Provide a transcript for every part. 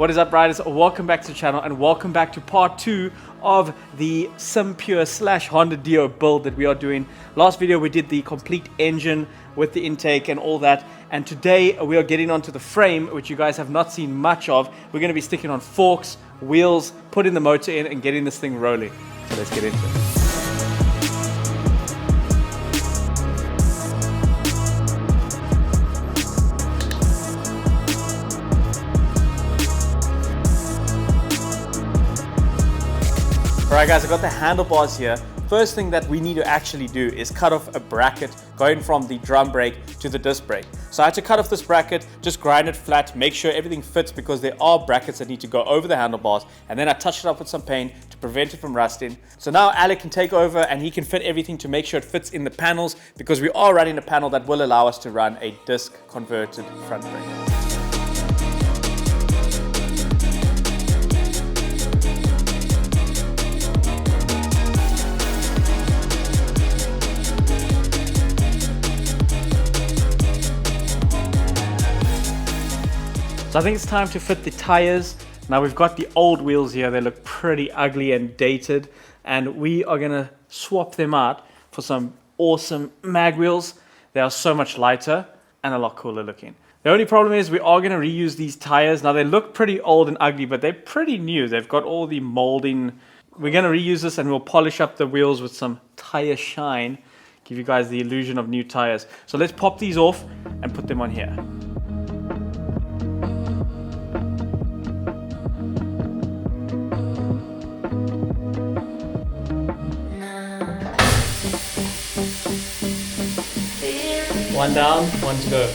What is up, riders? Welcome back to the channel and welcome back to part 2 of the SimPure / Honda Dio build that we are doing. Last video we did the complete engine with the intake and all that, and today we are getting onto the frame, which you guys have not seen much of. We're going to be sticking on forks, wheels, putting the motor in and getting this thing rolling. So let's get into it. Alright guys, I've got the handlebars here. First thing that we need to actually do is cut off a bracket going from the drum brake to the disc brake. So I had to cut off this bracket, just grind it flat, make sure everything fits because there are brackets that need to go over the handlebars, and then I touched it up with some paint to prevent it from rusting. So now Alec can take over and he can fit everything to make sure it fits in the panels, because we are running a panel that will allow us to run a disc converted front brake. So I think it's time to fit the tires. Now we've got the old wheels here. They look pretty ugly and dated, and we are gonna swap them out for some awesome mag wheels. They are so much lighter and a lot cooler looking. The only problem is we are gonna reuse these tires. Now they look pretty old and ugly, but they're pretty new. They've got all the molding. We're gonna reuse this and we'll polish up the wheels with some tire shine, give you guys the illusion of new tires. So let's pop these off and put them on here. One down, one to go.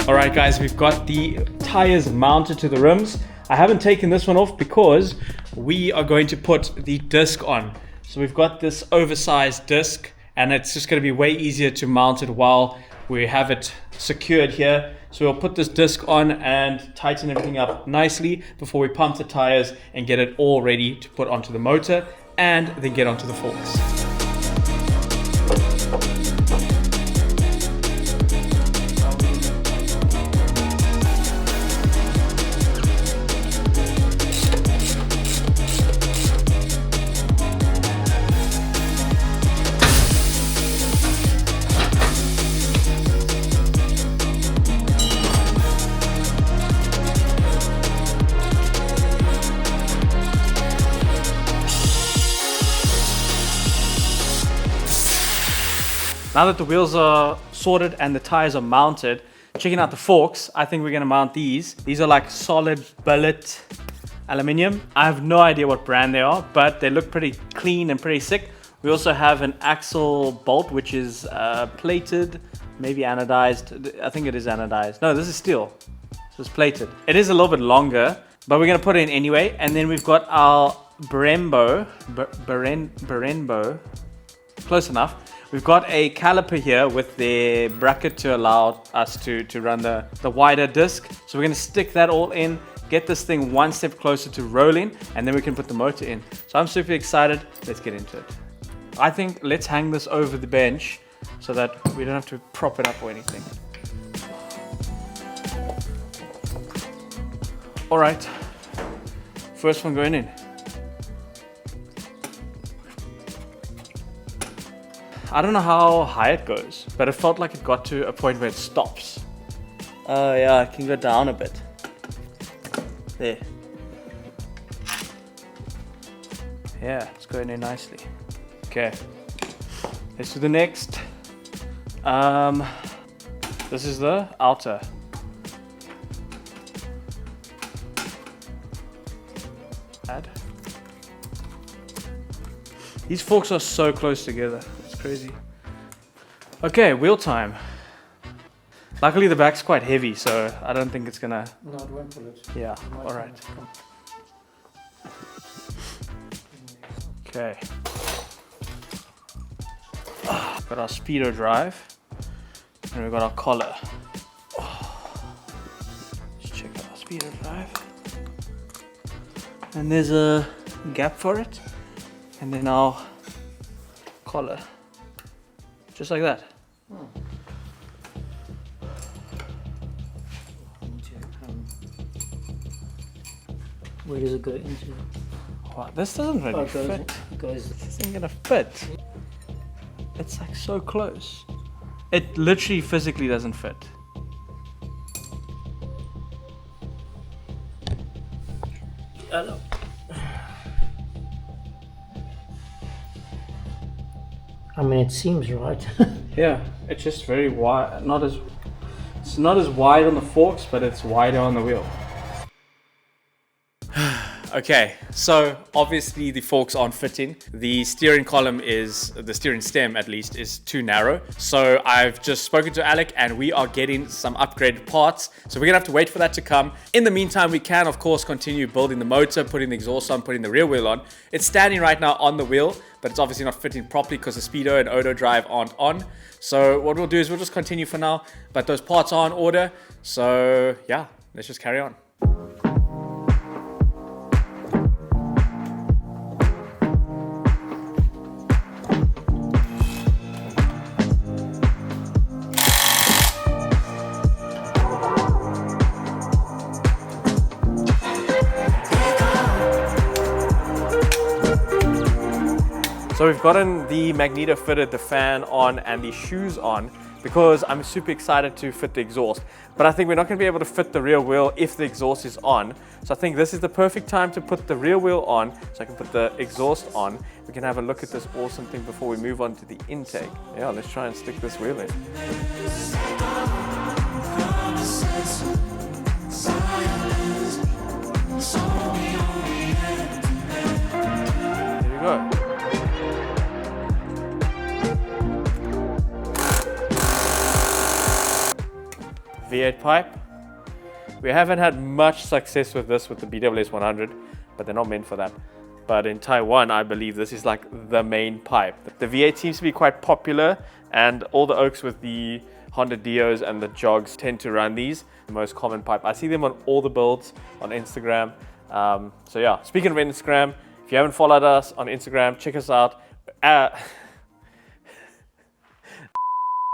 Alright guys, we've got the tires mounted to the rims. I haven't taken this one off because we are going to put the disc on. So we've got this oversized disc and it's just going to be way easier to mount it while we have it secured here. So we'll put this disc on and tighten everything up nicely before we pump the tires and get it all ready to put onto the motor and then get onto the forks. Now that the wheels are sorted and the tires are mounted, checking out the forks, I think we're gonna mount these. These are like solid billet aluminium. I have no idea what brand they are, but they look pretty clean and pretty sick. We also have an axle bolt, which is plated, maybe anodized. I think it is anodized. No, this is steel, so it's plated. It is a little bit longer, but we're gonna put it in anyway. And then we've got our Brembo, close enough. We've got a caliper here with the bracket to allow us to run the wider disc. So we're going to stick that all in, get this thing one step closer to rolling, and then we can put the motor in. So I'm super excited. Let's get into it. I think let's hang this over the bench so that we don't have to prop it up or anything. All right, first one going in. I don't know how high it goes, but it felt like it got to a point where it stops. Oh yeah, it can go down a bit. There. Yeah, it's going in nicely. Okay, let's do the next. This is the outer. Add. These forks are so close together. It's crazy. Okay, wheel time. Luckily the back's quite heavy, so I don't think it's gonna... No, it won't pull it. Yeah, alright. Okay. Got our speedo drive. And we've got our collar. Let's check out our speedo drive. And there's a gap for it. And then our collar. Just like that. Oh. Where does it go into? Wow, this doesn't really fit. It goes. This isn't gonna fit. It's like so close. It literally physically doesn't fit. Hello. I mean, it seems right. Yeah, it's just very wide. It's not as wide on the forks, but it's wider on the wheel. Okay, so obviously the forks aren't fitting. The steering stem at least, is too narrow. So I've just spoken to Alec and we are getting some upgraded parts. So we're gonna have to wait for that to come. In the meantime, we can of course continue building the motor, putting the exhaust on, putting the rear wheel on. It's standing right now on the wheel, but it's obviously not fitting properly because the speedo and Odo drive aren't on. So what we'll do is we'll just continue for now, but those parts are in order. So yeah, let's just carry on. So we've gotten the magneto fitted, the fan on, and the shoes on because I'm super excited to fit the exhaust. But I think we're not going to be able to fit the rear wheel if the exhaust is on. So I think this is the perfect time to put the rear wheel on so I can put the exhaust on. We can have a look at this awesome thing before we move on to the intake. Yeah, let's try and stick this wheel in. Here we go. V8 pipe. We haven't had much success with this with the BWS 100, but they're not meant for that. But in Taiwan, I believe this is like the main pipe. The V8 seems to be quite popular, and all the Oaks with the Honda Dios and the Jogs tend to run these, the most common pipe. I see them on all the builds on Instagram. So yeah, speaking of Instagram, if you haven't followed us on Instagram, check us out.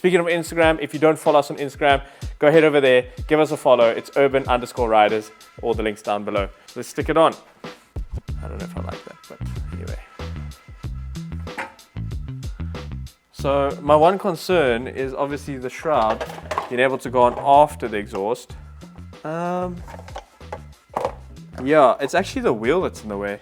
Speaking of Instagram, if you don't follow us on Instagram, go ahead over there, give us a follow. It's urban_riders, all the links down below. Let's stick it on. I don't know if I like that, but anyway. So my one concern is obviously the shroud being able to go on after the exhaust. Yeah, it's actually the wheel that's in the way.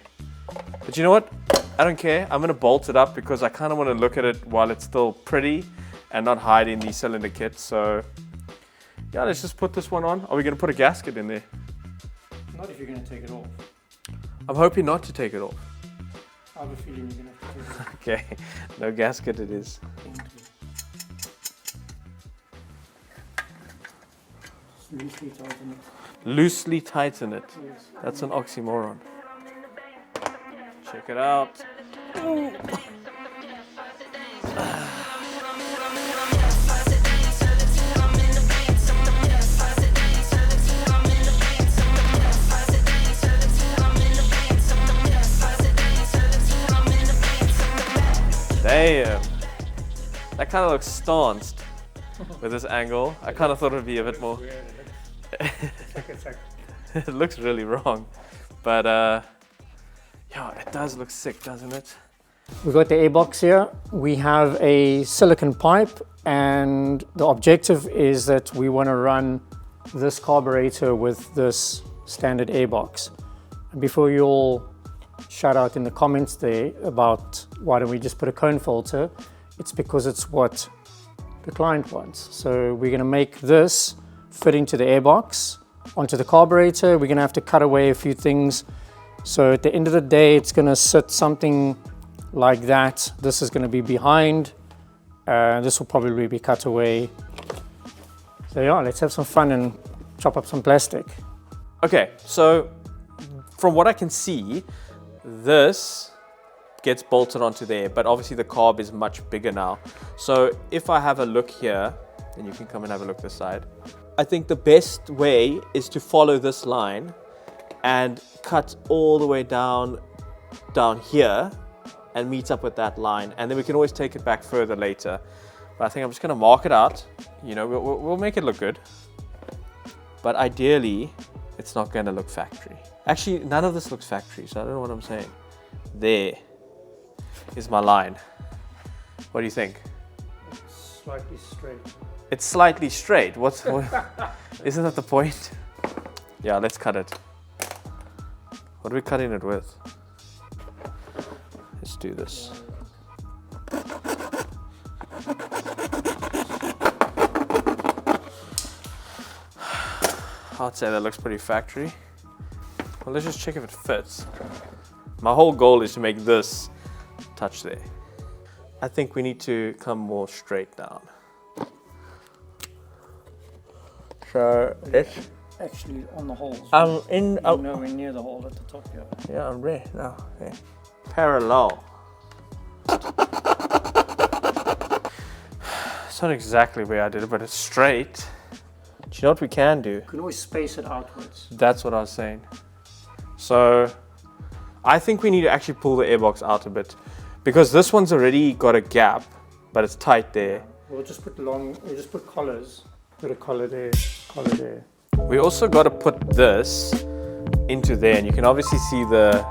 But you know what? I don't care. I'm gonna bolt it up because I kind of want to look at it while it's still pretty and not hiding the cylinder kit. So yeah, let's just put this one on. Are we gonna put a gasket in there? Not if you're going to take it off. I'm hoping not to take it off. I have a feeling you're going to have to take it off. Okay, no gasket it is. Loosely tighten it. Loosely tighten it. Yes. That's an oxymoron. Check it out. Ooh. Damn, that kind of looks stanced with this angle. I kind of thought it would be a bit more. It looks really wrong, but yeah, it does look sick, doesn't it? We've got the Airbox here. We have a silicon pipe, and the objective is that we want to run this carburetor with this standard Airbox. And before you all shout out in the comments there about why don't we just put a cone filter, it's because it's what the client wants. So we're going to make this fit into the Airbox onto the carburetor. We're going to have to cut away a few things. So at the end of the day, it's going to sit something like that. This is going to be behind. This will probably be cut away. So yeah, let's have some fun and chop up some plastic. Okay, so from what I can see, this gets bolted onto there, but obviously the carb is much bigger now. So if I have a look here, then you can come and have a look this side. I think the best way is to follow this line and cut all the way down here and meet up with that line, and then we can always take it back further later. But I think I'm just gonna mark it out. You know, we'll make it look good, but ideally it's not gonna look factory. Actually, none of this looks factory, so I don't know what I'm saying. There is my line. What do you think? It's slightly straight. It's slightly straight. What, isn't that the point? Yeah, let's cut it. What are we cutting it with? Let's do this. I'd say that looks pretty factory. Well, let's just check if it fits. My whole goal is to make this touch there. I think we need to come more straight down. So let's... Actually, on the holes. I'm in... You're nowhere near the hole at the top here. Yeah, I'm there now. Okay. Parallel. It's not exactly where I did it, but it's straight. Do you know what we can do? You can always space it outwards. That's what I was saying. So I think we need to actually pull the airbox out a bit, because this one's already got a gap, but it's tight there. We'll just put collars. Put a collar there, collar there. We also got to put this into there, and you can obviously see the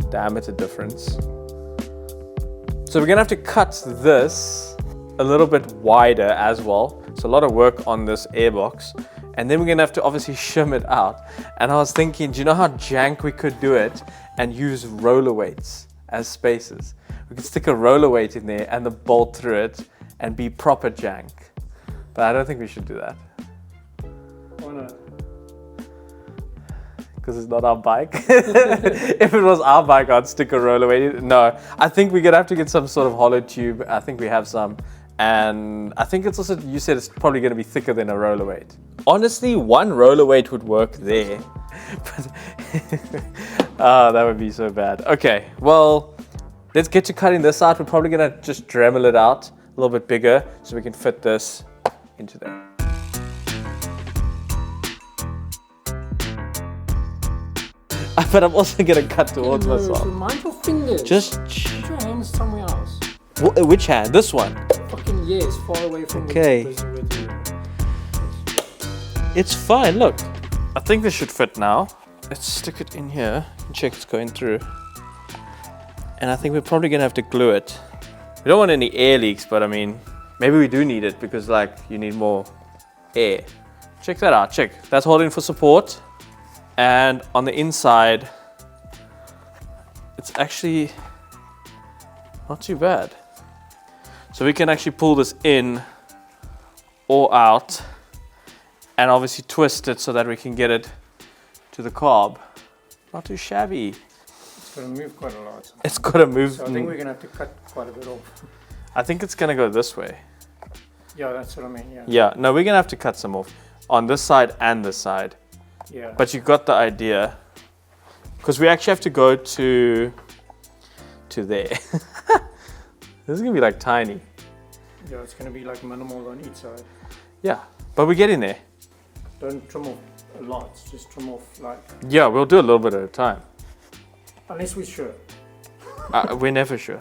diameter difference. So we're gonna have to cut this a little bit wider as well. So a lot of work on this airbox, and then we're gonna have to obviously shim it out. And I was thinking, do you know how jank we could do it and use roller weights as spacers? We could stick a roller weight in there and the bolt through it and be proper jank. But I don't think we should do that. Why not? Because it's not our bike. If it was our bike, I'd stick a roller weight in. No, I think we're gonna have to get some sort of hollow tube. I think we have some. And I think it's also, you said it's probably gonna be thicker than a roller weight. Honestly, one roller weight would work there. But oh, that would be so bad. Okay, well, let's get to cutting this out. We're probably gonna just Dremel it out a little bit bigger so we can fit this into there. But I'm also gonna cut towards myself. Mind your fingers. Just put your hands somewhere else. which hand? This one. Fucking yes, far away from Okay. the It's fine. Look, I think this should fit now. Let's stick it in here and check it's going through. And I think we're probably gonna have to glue it. We don't want any air leaks, but I mean, maybe we do need it because like you need more air. Check that out. Check. That's holding for support. And on the inside, it's actually not too bad. So we can actually pull this in or out and obviously twist it so that we can get it to the carb. Not too shabby. It's going to move quite a lot. It's got to move. So I think we're going to have to cut quite a bit off. I think it's going to go this way. Yeah, that's what I mean, yeah. Yeah, no, we're going to have to cut some off on this side and this side. Yeah. But you got the idea. Because we actually have to go to there. This is going to be like tiny. Yeah, it's going to be like minimal on each side. Yeah, but we're getting there. Don't trim off a lot, just trim off like... Yeah, we'll do a little bit at a time. Unless we're sure. We're never sure.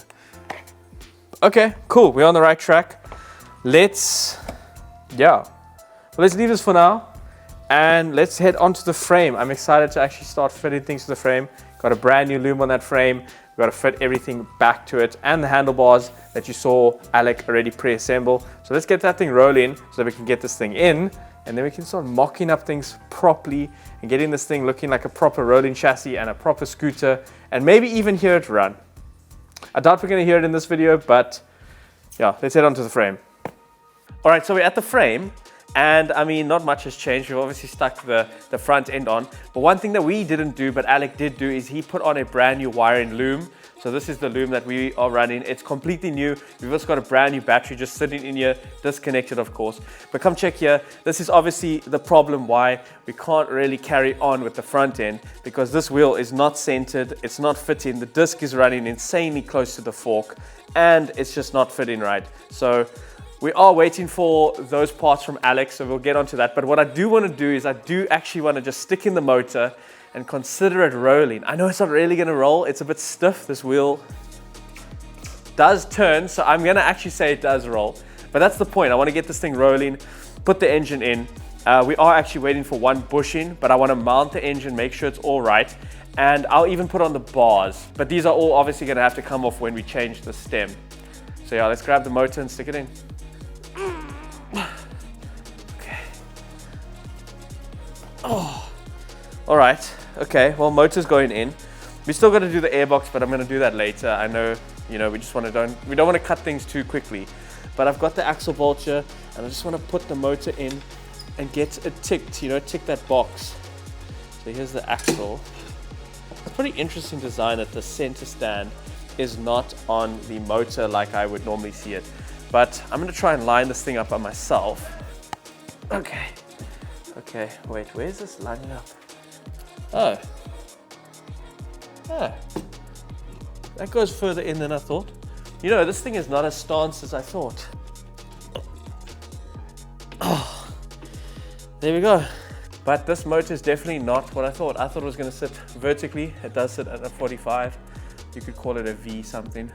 Okay, cool. We're on the right track. Let's leave this for now. And let's head onto the frame. I'm excited to actually start fitting things to the frame. Got a brand new loom on that frame. We've got to fit everything back to it and the handlebars that you saw Alec already pre-assemble. So let's get that thing rolling so that we can get this thing in, and then we can start mocking up things properly and getting this thing looking like a proper rolling chassis and a proper scooter, and maybe even hear it run. I doubt we're going to hear it in this video, but yeah, let's head onto the frame. All right, so we're at the frame. And I mean, not much has changed. We've obviously stuck the front end on. But one thing that we didn't do, but Alec did do, is he put on a brand new wiring loom So this is the loom that we are running. It's completely new. We've also got a brand new battery just sitting in here, disconnected of course. But come check here. This is obviously the problem why we can't really carry on with the front end, because this wheel is not centered, it's not fitting. The disc is running insanely close to the fork and it's just not fitting right. So we are waiting for those parts from Alex, so we'll get onto that. But what I do want to do is I do actually want to just stick in the motor and consider it rolling. I know it's not really going to roll. It's a bit stiff. This wheel does turn, so I'm going to actually say it does roll. But that's the point. I want to get this thing rolling, put the engine in. We are actually waiting for one bushing, but I want to mount the engine, make sure it's all right. And I'll even put on the bars. But these are all obviously going to have to come off when we change the stem. So yeah, let's grab the motor and stick it in. Okay. Oh. All right. Okay, well, motor's going in. We still got to do the airbox, but I'm going to do that later. I know, we just want to we don't want to cut things too quickly. But I've got the axle bolt here, and I just want to put the motor in and get it ticked, tick that box. So here's the axle. It's a pretty interesting design that the center stand is not on the motor like I would normally see it. But I'm going to try and line this thing up by myself. Okay. Okay, wait, where's this lining up? Oh. Oh. That goes further in than I thought. This thing is not as staunch as I thought. Oh. There we go. But this motor is definitely not what I thought. I thought it was going to sit vertically. It does sit at a 45. You could call it a V something.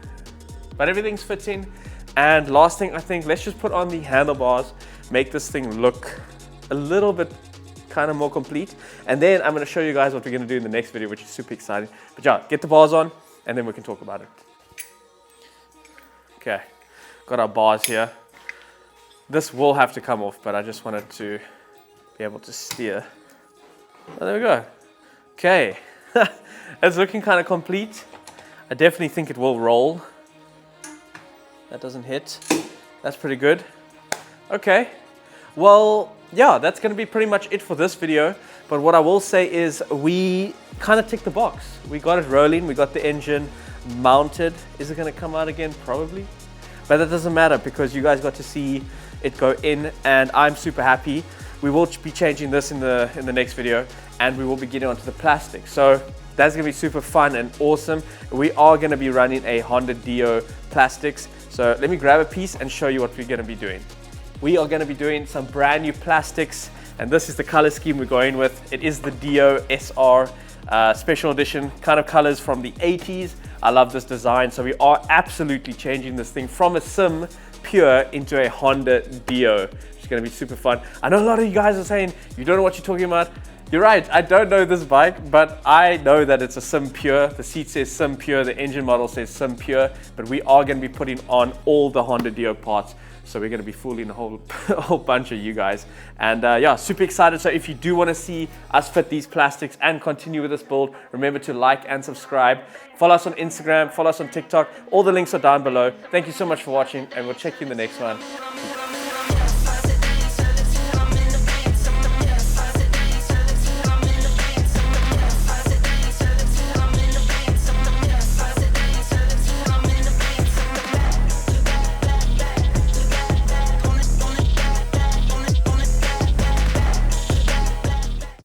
But everything's fitting. And last thing, I think, let's just put on the handlebars, make this thing look a little bit kind of more complete. And then I'm going to show you guys what we're going to do in the next video, which is super exciting. But yeah, get the bars on and then we can talk about it. Okay, got our bars here. This will have to come off, but I just wanted to be able to steer. Oh, there we go. Okay, it's looking kind of complete. I definitely think it will roll. That doesn't hit. That's pretty good. Okay, well, yeah, that's going to be pretty much it for this video. But what I will say is we kind of ticked the box. We got it rolling. We got the engine mounted. Is it going to come out again? Probably. But that doesn't matter because you guys got to see it go in and I'm super happy. We will be changing this in the next video and we will be getting onto the plastic. So that's going to be super fun and awesome. We are going to be running a Honda Dio plastics. So let me grab a piece and show you what we're going to be doing. We are going to be doing some brand new plastics and this is the color scheme we're going with. It is the Dio SR special edition kind of colors from the 80s. I love this design. So we are absolutely changing this thing from a Sim Pure into a Honda Dio. It's going to be super fun. I know a lot of you guys are saying you don't know what you're talking about. You're right, I don't know this bike, but I know that it's a Sim Pure. The seat says Sim Pure, the engine model says Sim Pure, but we are going to be putting on all the Honda Dio parts. So we're going to be fooling a whole bunch of you guys. And yeah, super excited. So if you do want to see us fit these plastics and continue with this build, remember to like and subscribe. Follow us on Instagram, follow us on TikTok. All the links are down below. Thank you so much for watching and we'll check you in the next one.